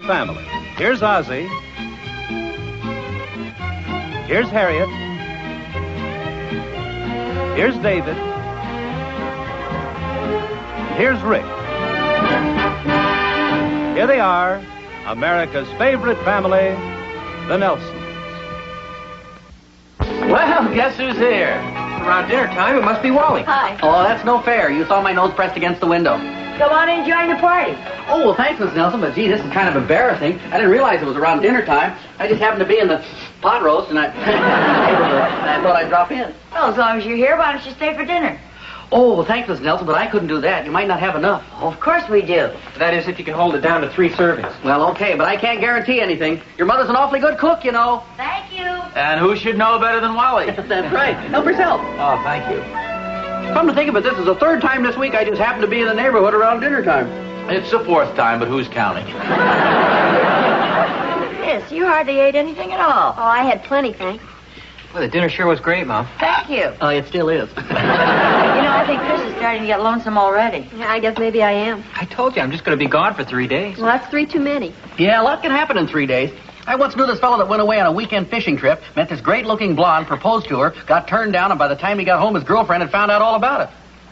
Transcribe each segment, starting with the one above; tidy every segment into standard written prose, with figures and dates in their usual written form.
family. Here's Ozzie. Here's Harriet. Here's David. Here's Rick. Here they are, America's favorite family, the Nelsons. Well, guess who's here? Around dinner time, it must be Wally. Hi. Oh, that's no fair. You saw my nose pressed against the window. Come on in and join the party. Oh, well, thanks, Miss Nelson, but gee, this is kind of embarrassing. I didn't realize it was around dinner time. I just happened to be in the pot roast, and I thought I'd drop in. Well, as long as you're here, why don't you stay for dinner? Oh, well, thanks, Miss Nelson, but I couldn't do that. You might not have enough. Oh, of course we do. That is, if you can hold it down to 3 servings. Well, okay, but I can't guarantee anything. Your mother's an awfully good cook, you know. Thank you. And who should know better than Wally? That's right. Help yourself. Oh, thank you. Come to think of it, this is the 3rd time this week I just happened to be in the neighborhood around dinner time. It's the 4th time, but who's counting? Yes, you hardly ate anything at all. Oh, I had plenty, thanks. Well, the dinner sure was great, Mom. Thank you. Oh, it still is. You know, I think Chris is starting to get lonesome already. Yeah, I guess maybe I am. I told you, I'm just going to be gone for 3 days. Well, that's 3 too many. Yeah, a lot can happen in 3 days. I once knew this fellow that went away on a weekend fishing trip, met this great-looking blonde, proposed to her, got turned down, and by the time he got home, his girlfriend had found out all about it.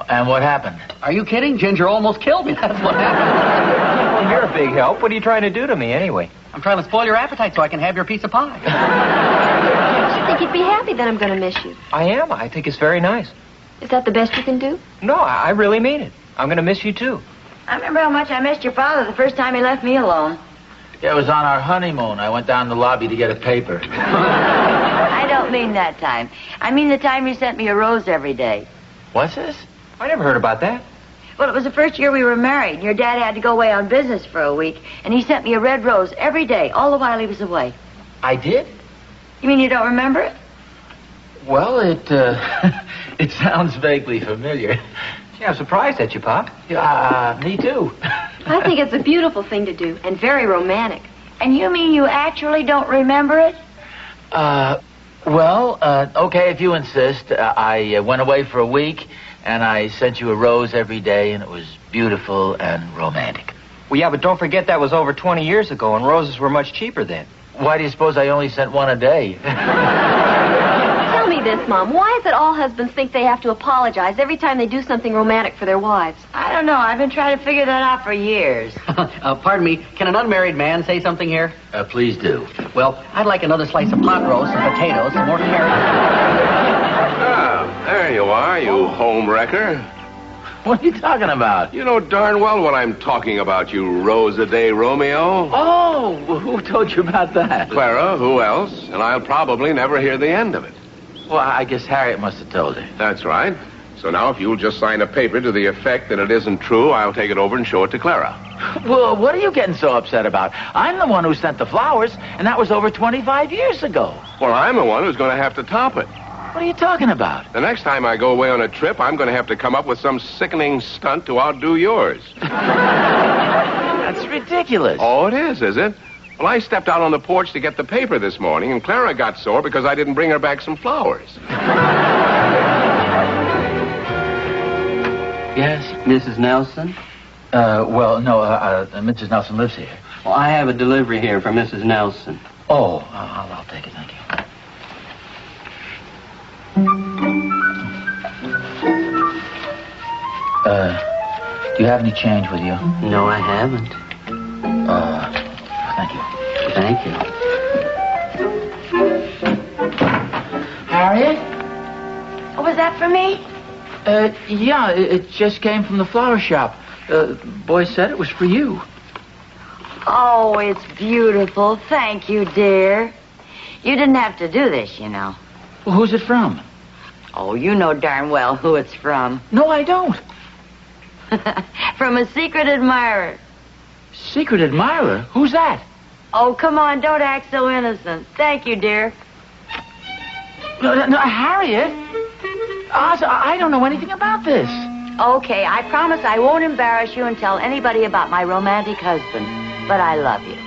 And what happened? Are you kidding? Ginger almost killed me. That's what happened. Well, you're a big help. What are you trying to do to me, anyway? I'm trying to spoil your appetite so I can have your piece of pie. I think you'd be happy that I'm going to miss you. I am. I think it's very nice. Is that the best you can do? No, I really mean it. I'm going to miss you, too. I remember how much I missed your father the first time he left me alone. Yeah, it was on our honeymoon. I went down the lobby to get a paper. I don't mean that time. I mean the time you sent me a rose every day. What's this? I never heard about that. Well, it was the first year we were married. Your dad had to go away on business for a week, and he sent me a red rose every day, all the while he was away. I did? You mean you don't remember it? Well, it sounds vaguely familiar. Gee, I'm surprised at you, Pop. Yeah, me too. I think it's a beautiful thing to do and very romantic. And you mean you actually don't remember it? Well, okay, if you insist. I went away for a week, and I sent you a rose every day, and it was beautiful and romantic. Well, yeah, but don't forget that was over 20 years ago, and roses were much cheaper then. Why do you suppose I only sent one a day? Tell me this, Mom. Why is it all husbands think they have to apologize every time they do something romantic for their wives? I don't know. I've been trying to figure that out for years. Pardon me, can an unmarried man say something here? Please do. Well, I'd like another slice of pot roast, some potatoes, some more carrots. Ah, there you are, you home wrecker. What are you talking about? You know darn well what I'm talking about, you Rose-a-Day Romeo. Oh, who told you about that? Clara, who else? And I'll probably never hear the end of it. Well, I guess Harriet must have told her. That's right. So now if you'll just sign a paper to the effect that it isn't true, I'll take it over and show it to Clara. Well, what are you getting so upset about? I'm the one who sent the flowers, and that was over 25 years ago. Well, I'm the one who's going to have to top it. What are you talking about? The next time I go away on a trip, I'm going to have to come up with some sickening stunt to outdo yours. That's ridiculous. Oh, it is it? Well, I stepped out on the porch to get the paper this morning, and Clara got sore because I didn't bring her back some flowers. Yes? Mrs. Nelson? Well, no, Mrs. Nelson lives here. Well, I have a delivery here for Mrs. Nelson. Oh, I'll take it, thank you. Do you have any change with you? No, I haven't. Thank you. Thank you. Harriet? Oh, was that for me? Yeah, it just came from the flower shop. Boy said it was for you. Oh, it's beautiful. Thank you, dear. You didn't have to do this, you know. Well, who's it from? Oh, you know darn well who it's from. No, I don't. From a secret admirer. Secret admirer? Who's that? Oh, come on, don't act so innocent. Thank you, dear. No, Harriet. I don't know anything about this. Okay, I promise I won't embarrass you and tell anybody about my romantic husband. But I love you.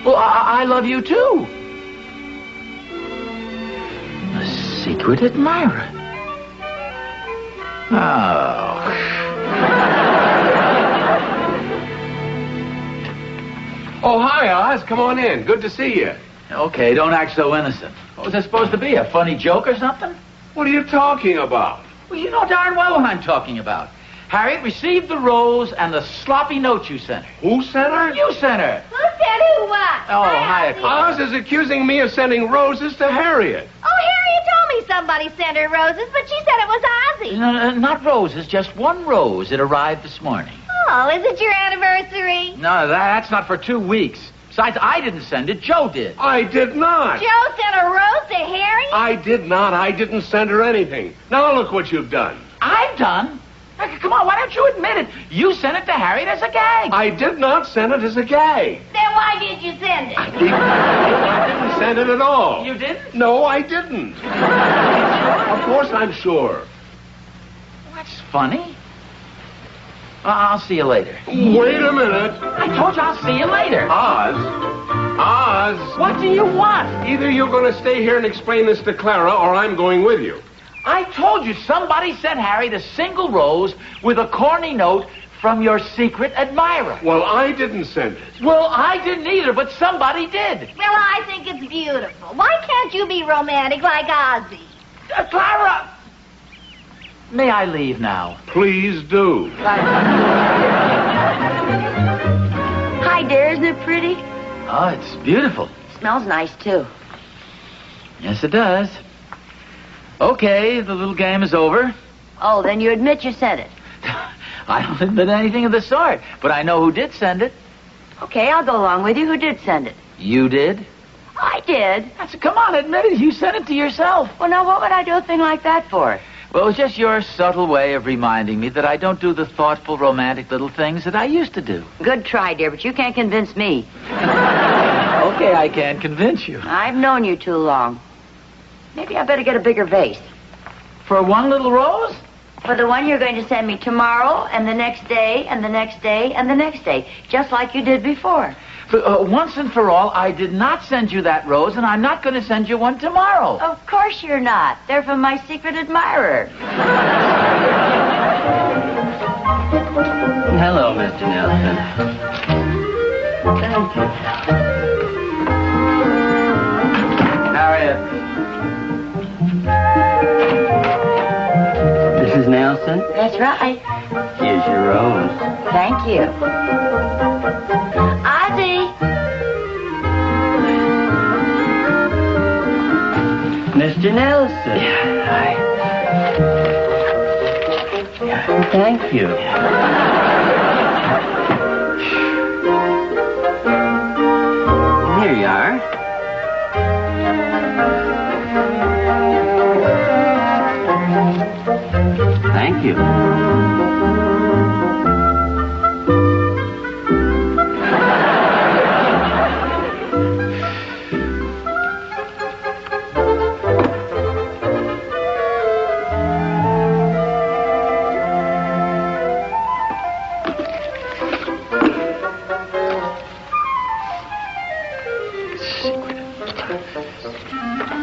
Well, I love you, too. A secret admirer. Oh. Oh, hi, Oz. Come on in. Good to see you. Okay, don't act so innocent. What was that supposed to be, a funny joke or something? What are you talking about? Well, you know darn well what I'm talking about. Harriet received the rose and the sloppy note you sent her. Who sent her? You sent her. Who said who what? Oh, hiya, Clara. Oz is accusing me of sending roses to Harriet. Oh, Harriet told me somebody sent her roses, but she said it was Ozzie. No, not roses, just one rose. It arrived this morning. Oh, is it your anniversary? No, that's not for 2 weeks. Besides, I didn't send it. Joe did. I did not. Joe sent a rose to Harriet? I did not. I didn't send her anything. Now look what you've done. I'm done. Come on, why don't you admit it? You sent it to Harriet as a gag. I did not send it as a gag. Then why did you send it? I didn't send it at all. You didn't? No, I didn't. Of course I'm sure. That's funny. I'll see you later. Wait a minute. I told you I'll see you later. Oz. What do you want? Either you're going to stay here and explain this to Clara, or I'm going with you. I told you somebody sent Harriet a single rose with a corny note from your secret admirer. Well, I didn't send it. Well, I didn't either, but somebody did. Well, I think it's beautiful. Why can't you be romantic like Ozzie? Clara! May I leave now? Please do. Hi, dear. Isn't it pretty? Oh, it's beautiful. Smells nice, too. Yes, it does. Okay, the little game is over. Oh, then you admit you sent it. I don't admit anything of the sort, but I know who did send it. Okay, I'll go along with you. Who did send it? You did? I did. Come on, admit it. You sent it to yourself. Well, now, what would I do a thing like that for? Well, it's just your subtle way of reminding me that I don't do the thoughtful, romantic little things that I used to do. Good try, dear, but you can't convince me. Okay, I can convince you. I've known you too long. Maybe I better get a bigger vase. For one little rose? For the one you're going to send me tomorrow, and the next day, and the next day, and the next day. Just like you did before. Once and for all, I did not send you that rose, and I'm not going to send you one tomorrow. Of course you're not. They're from my secret admirer. Hello, Mr. Nelson. Thank you. Harriet. Mrs. Nelson, That's right. here's your rose. Thank you. Ozzie! Mr. Nelson. Thank you. Here you are. Thank you.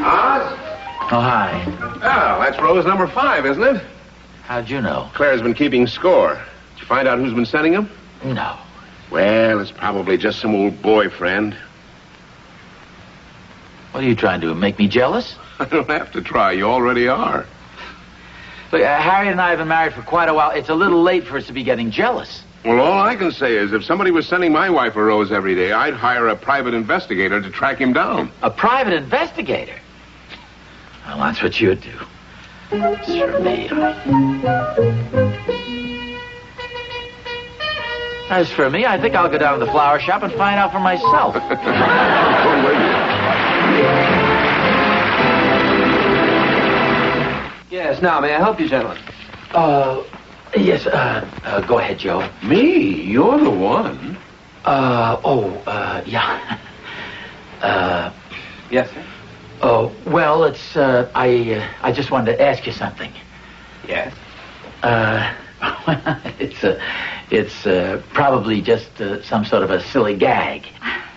Oz? Oh, hi. Oh, that's rose number 5, isn't it? How'd you know? Claire's been keeping score. Did you find out who's been sending them? No. Well, it's probably just some old boyfriend. What are you trying to do, make me jealous? I don't have to try. You already are. Look, Harriet and I have been married for quite a while. It's a little late for us to be getting jealous. Well, all I can say is if somebody was sending my wife a rose every day, I'd hire a private investigator to track him down. A private investigator? Well, that's what you'd do. Sure me. As for me, I think I'll go down to the flower shop and find out for myself. Go with you. Yes, now, may I help you, gentlemen? Yes, go ahead, Joe. Me? You're the one. Yeah. Yes, sir? Oh, well, it's, I just wanted to ask you something. Yes. It's probably just some sort of a silly gag.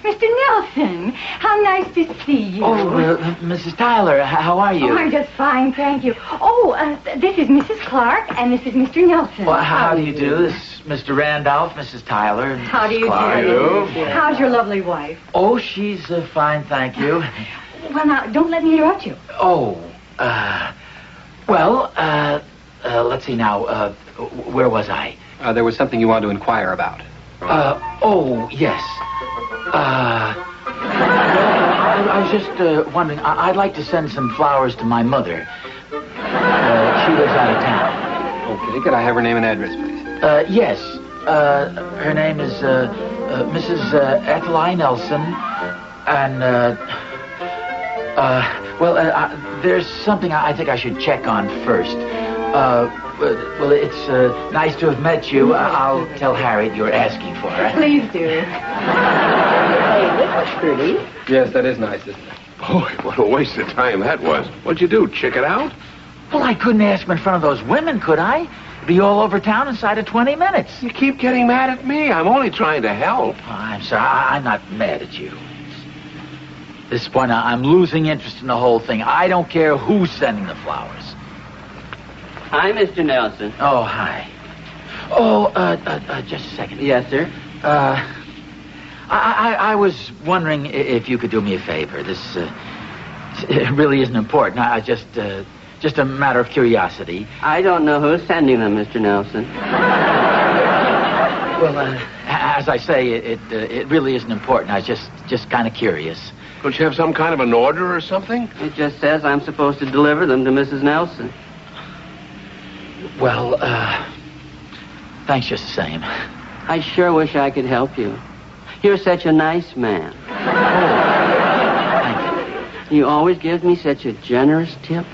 Mr. Nelson. How nice to see you. Mrs. Tyler, how are you? Oh, I'm just fine, thank you. Oh, this is Mrs. Clark, and this is Mr. Nelson. Well, how do you do? This is Mr. Randolph, Mrs. Tyler. And How do you Clark. do? How's your lovely wife? Oh, she's fine, thank you. Well, now, don't let me interrupt you. Let's see now. Where was I? There was something you wanted to inquire about. Yes. I was just wondering, I'd like to send some flowers to my mother. She lives out of town. Okay, could I have her name and address, please? Yes. Her name is Mrs. Ethel Nelson. And, there's something I think I should check on first. It's nice to have met you. I'll tell Harriet you're asking for her. Please do. Hey, this was pretty. Yes, that is nice, isn't it? Boy, what a waste of time that was. What'd you do, chick it out? Well, I couldn't ask him in front of those women, could I? Be all over town inside of 20 minutes. You keep getting mad at me. I'm only trying to help. Oh, I'm sorry. I'm not mad at you. At this point, I'm losing interest in the whole thing. I don't care who's sending the flowers. Hi, Mr. Nelson. Oh, hi. Just a second. Yes, sir. I was wondering if you could do me a favor. This it really isn't important. I just a matter of curiosity. I don't know who's sending them, Mr. Nelson. Well, as I say, it really isn't important. I was just kind of curious. Don't you have some kind of an order or something? It just says I'm supposed to deliver them to Mrs. Nelson. Well, thanks just the same. I sure wish I could help you. You're such a nice man. Thank you. You always give me such a generous tip.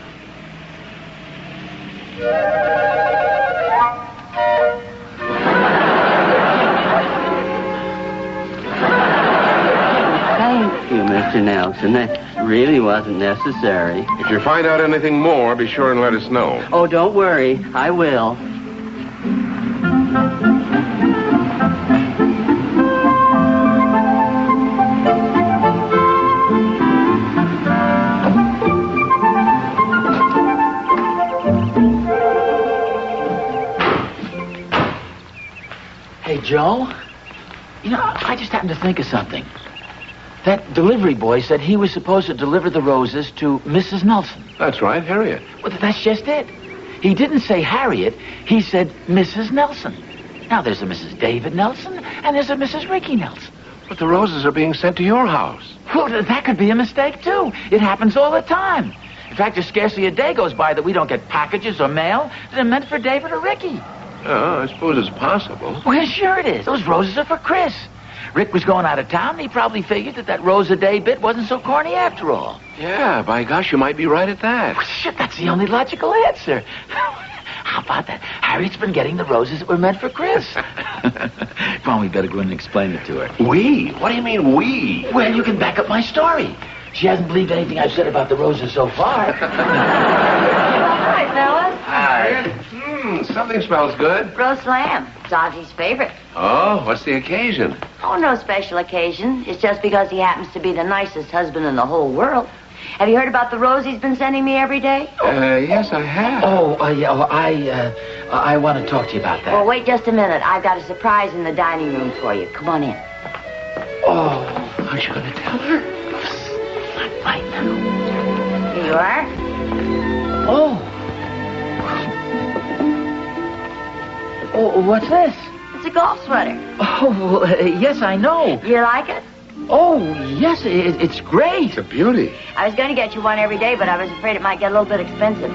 Thank you, Mr. Nelson. That really wasn't necessary. If you find out anything more, be sure and let us know. Oh, don't worry. I will. Hey, Joe. You know, I just happened to think of something. That delivery boy said he was supposed to deliver the roses to Mrs. Nelson. That's right, Harriet. Well, that's just it. He didn't say Harriet. He said Mrs. Nelson. Now, there's a Mrs. David Nelson, and there's a Mrs. Ricky Nelson. But the roses are being sent to your house. Well, that could be a mistake, too. It happens all the time. In fact, there's scarcely a day goes by that we don't get packages or mail that are meant for David or Ricky. I suppose it's possible. Well, sure it is. Those roses are for Chris. Rick was going out of town, and he probably figured that rose a day bit wasn't so corny after all. Yeah, by gosh, you might be right at that. Well, shit, that's the only logical answer. How about that? Harriet's been getting the roses that were meant for Chris. Come on, we better go in and explain it to her. We? What do you mean, we? Well, you can back up my story. She hasn't believed anything I've said about the roses so far. Hi, fellas. Hi. Something smells good. Roast lamb. It's Ozzie's favorite. Oh, what's the occasion? Oh, no special occasion. It's just because he happens to be the nicest husband in the whole world. Have you heard about the rose he's been sending me every day? Yes, I have. Yeah, well, I want to talk to you about that. Well, wait just a minute. I've got a surprise in the dining room for you. Come on in. Oh, aren't you going to tell her? Not right now. Here you are. Oh, what's this? It's a golf sweater. Oh, well, yes, I know. You like it? Oh, yes, it's great. It's a beauty. I was going to get you one every day, but I was afraid it might get a little bit expensive.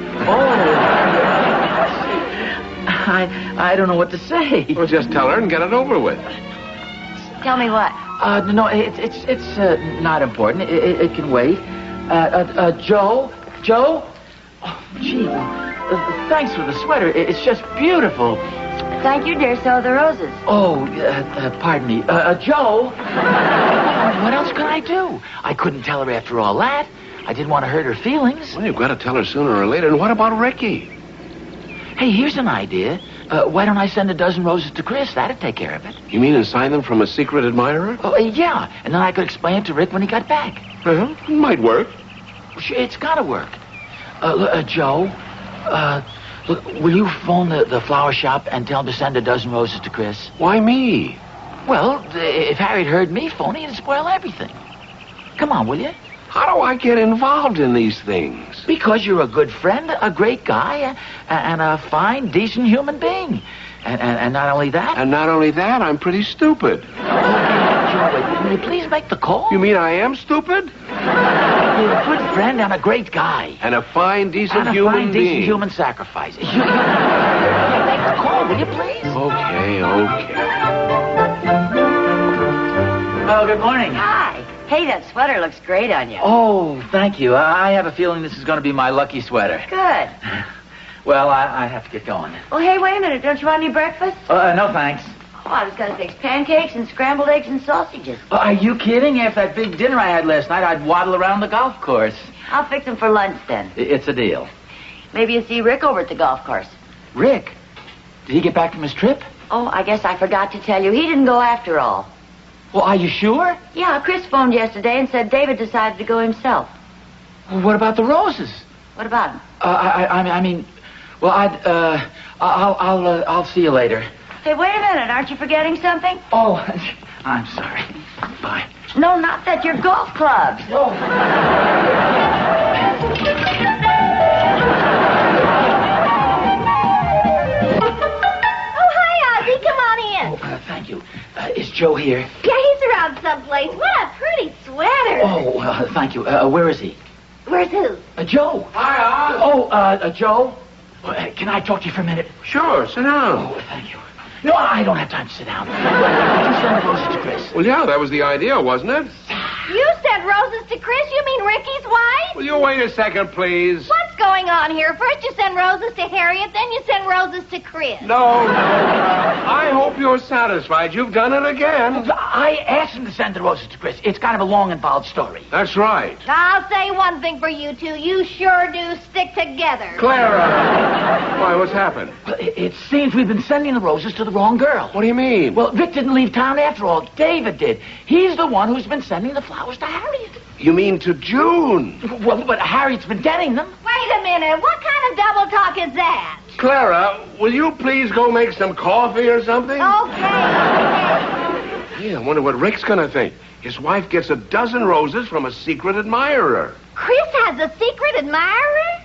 I don't know what to say. Well, just tell her and get it over with. Tell me what? No, it's not important. It can wait. Joe? Oh, gee, thanks for the sweater. It's just beautiful. Thank you, dear. So are the roses. Oh, pardon me. Joe? What else could I do? I couldn't tell her after all that. I didn't want to hurt her feelings. Well, you've got to tell her sooner or later. And what about Ricky? Hey, here's an idea. Why don't I send a dozen roses to Chris? That'd take care of it. You mean and sign them from a secret admirer? Oh, yeah. And then I could explain it to Rick when he got back. Well, it might work. It's gotta work. Joe, look, will you phone the flower shop and tell them to send a dozen roses to Chris? Why me? Well, if Harriet heard me phoning, it'd spoil everything. Come on, will you? How do I get involved in these things? Because you're a good friend, a great guy, and a fine, decent human being. And not only that... And not only that, I'm pretty stupid. Joe, wait, will you please make the call? You mean I am stupid? You're a good friend and a great guy. And a fine, decent human being. And a fine, decent human sacrifice. You make the call, will you please? Okay. Oh, good morning. Hi. Hey, that sweater looks great on you. Oh, thank you. I have a feeling this is going to be my lucky sweater. Good. Well, I have to get going. Oh, hey, wait a minute. Don't you want any breakfast? No, thanks. Oh, I was going to fix pancakes and scrambled eggs and sausages. Are you kidding? After that big dinner I had last night, I'd waddle around the golf course. I'll fix them for lunch, then. It's a deal. Maybe you see Rick over at the golf course. Rick? Did he get back from his trip? Oh, I guess I forgot to tell you. He didn't go after all. Well, are you sure? Yeah, Chris phoned yesterday and said David decided to go himself. Well, what about the roses? What about him? I mean, well, I'll see you later. Hey, wait a minute. Aren't you forgetting something? Oh, I'm sorry. Bye. No, not that. Your golf clubs. Oh. Thank you. Is Joe here? Yeah, he's around someplace. What a pretty sweater. Oh, thank you. Where is he? Where's who? Joe. Hi, Joe. Can I talk to you for a minute? Sure, sit down. Oh, thank you. No, I don't have time to sit down. Did you send the roses to Chris? Well, yeah, that was the idea, wasn't it? You sent roses to Chris? You mean Ricky's wife? Will you wait a second, please? What's going on here? First you send roses to Harriet, then you send roses to Chris. No. I hope you're satisfied. You've done it again. I asked him to send the roses to Chris. It's kind of a long, involved story. That's right. I'll say one thing for you two. You sure do stick together. Clara! Why, what's happened? Well, it seems we've been sending the roses to the wrong girl. What do you mean? Well, Vic didn't leave town after all. David did. He's the one who's been sending the flowers to Harriet. You mean to June? Well, but Harriet's been getting them. Wait a minute. What kind of double talk is that? Clara, will you please go make some coffee or something? Okay. Gee, I wonder what Rick's gonna think. His wife gets a dozen roses from a secret admirer. Chris has a secret admirer?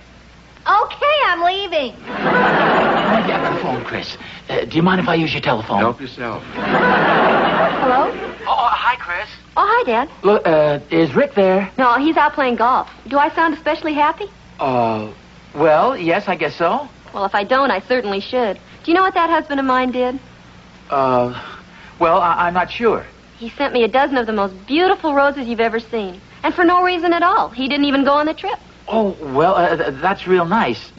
Okay, I'm leaving. Maybe I better phone Chris. Do you mind if I use your telephone? Help yourself. Hello? Oh, hi, Chris. Oh, hi, Dad. Look, is Rick there? No, he's out playing golf. Do I sound especially happy? Well, yes, I guess so. Well, if I don't, I certainly should. Do you know what that husband of mine did? Well, I'm not sure. He sent me a dozen of the most beautiful roses you've ever seen. And for no reason at all. He didn't even go on the trip. Oh, well, that's real nice.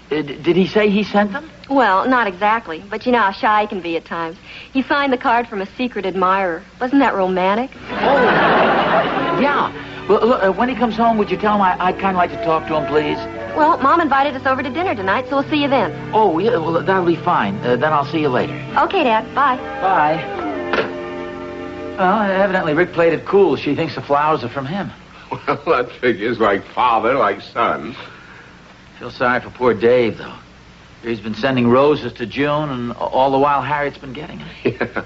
Did he say he sent them? Well, not exactly, but you know how shy he can be at times. He signed the card from a secret admirer. Wasn't that romantic? Oh, yeah. Well, look, when he comes home, would you tell him I'd kind of like to talk to him, please? Well, Mom invited us over to dinner tonight, so we'll see you then. Oh, yeah, well, that'll be fine. Then I'll see you later. Okay, Dad. Bye. Bye. Well, evidently Rick played it cool. She thinks the flowers are from him. Well, that figures like father, like son. Feel sorry for poor Dave, though. He's been sending roses to June, and all the while Harriet's been getting them. Yeah.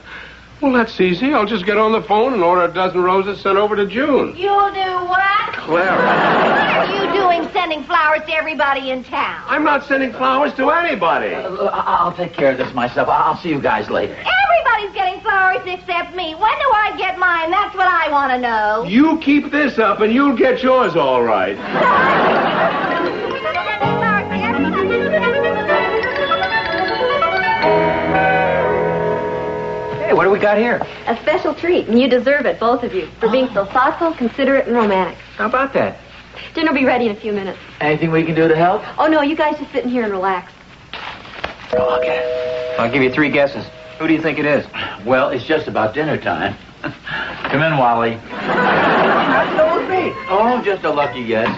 Well, that's easy. I'll just get on the phone and order a dozen roses sent over to June. You'll do what? Clara. What are you doing sending flowers to everybody in town? I'm not sending flowers to anybody. I'll take care of this myself. I'll see you guys later. Everybody's getting flowers except me. When do I get mine? That's what I want to know. You keep this up and you'll get yours all right. Hey, what do we got here? A special treat, and you deserve it, both of you, for being so thoughtful, considerate, and romantic. How about that? Dinner will be ready in a few minutes. Anything we can do to help? Oh, no, you guys just sit in here and relax. Oh, I'll get it. I'll give you 3 guesses. Who do you think it is? Well, it's just about dinner time. Come in, Wally. How'd you know it was me? Oh, just a lucky guess.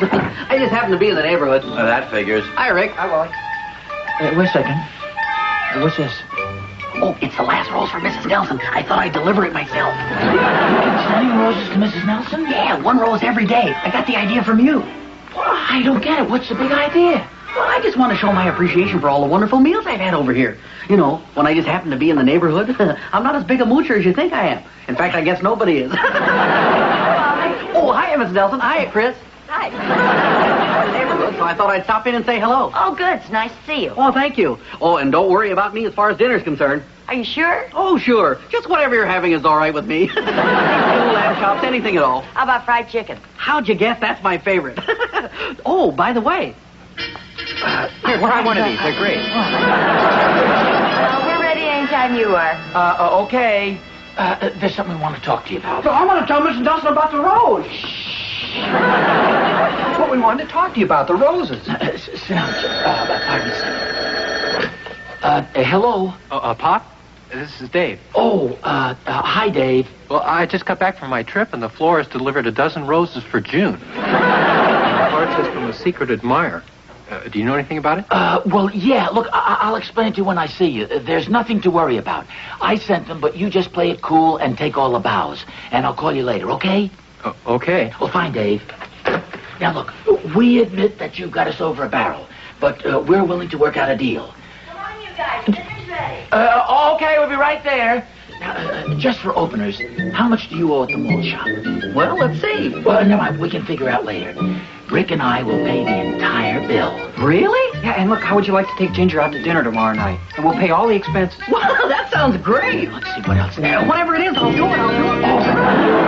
I just happen to be in the neighborhood. That figures. Hi, Rick. Hi, Wally. Wait a second. What's this? Oh, it's the last rose for Mrs. Nelson. I thought I'd deliver it myself. Sending roses to Mrs. Nelson? Yeah, 1 rose every day. I got the idea from you. Well, I don't get it. What's the big idea? Well, I just want to show my appreciation for all the wonderful meals I've had over here. You know, when I just happen to be in the neighborhood, I'm not as big a moocher as you think I am. In fact, I guess nobody is. Oh, hi, Mrs. Nelson. Hi, Chris. Hi. I'm in the neighborhood, so I thought I'd stop in and say hello. Oh, good. It's nice to see you. Oh, thank you. Oh, and don't worry about me as far as dinner's concerned. Are you sure? Oh, sure. Just whatever you're having is all right with me. Lamb chops, anything at all. How about fried chicken? How'd you guess? That's my favorite. Oh, by the way. Here, try one of these. They're great. We're ready anytime you are. Okay. There's something we want to talk to you about. I want to tell Mrs. Nelson about the rose. That's what we wanted to talk to you about, the roses. Sit down, pardon me. Hello? Pop? This is Dave. Oh, hi, Dave. Well, I just got back from my trip, and the florist delivered a dozen roses for June. The card says from a secret admirer. Do you know anything about it? Well, yeah, look, I'll explain it to you when I see you. There's nothing to worry about. I sent them, but you just play it cool and take all the bows. And I'll call you later, okay? Okay. Well, fine, Dave. Now, look, we admit that you got us over a barrel, but we're willing to work out a deal. Come on, you guys. Dinner's ready. Okay, we'll be right there. Now, just for openers, how much do you owe at the mall shop? Well, let's see. Well, never mind, we can figure out later. Rick and I will pay the entire bill. Really? Yeah, and look, how would you like to take Ginger out to dinner tomorrow night? And we'll pay all the expenses. Wow, that sounds great. Let's see what else. Whatever it is, I'll do it.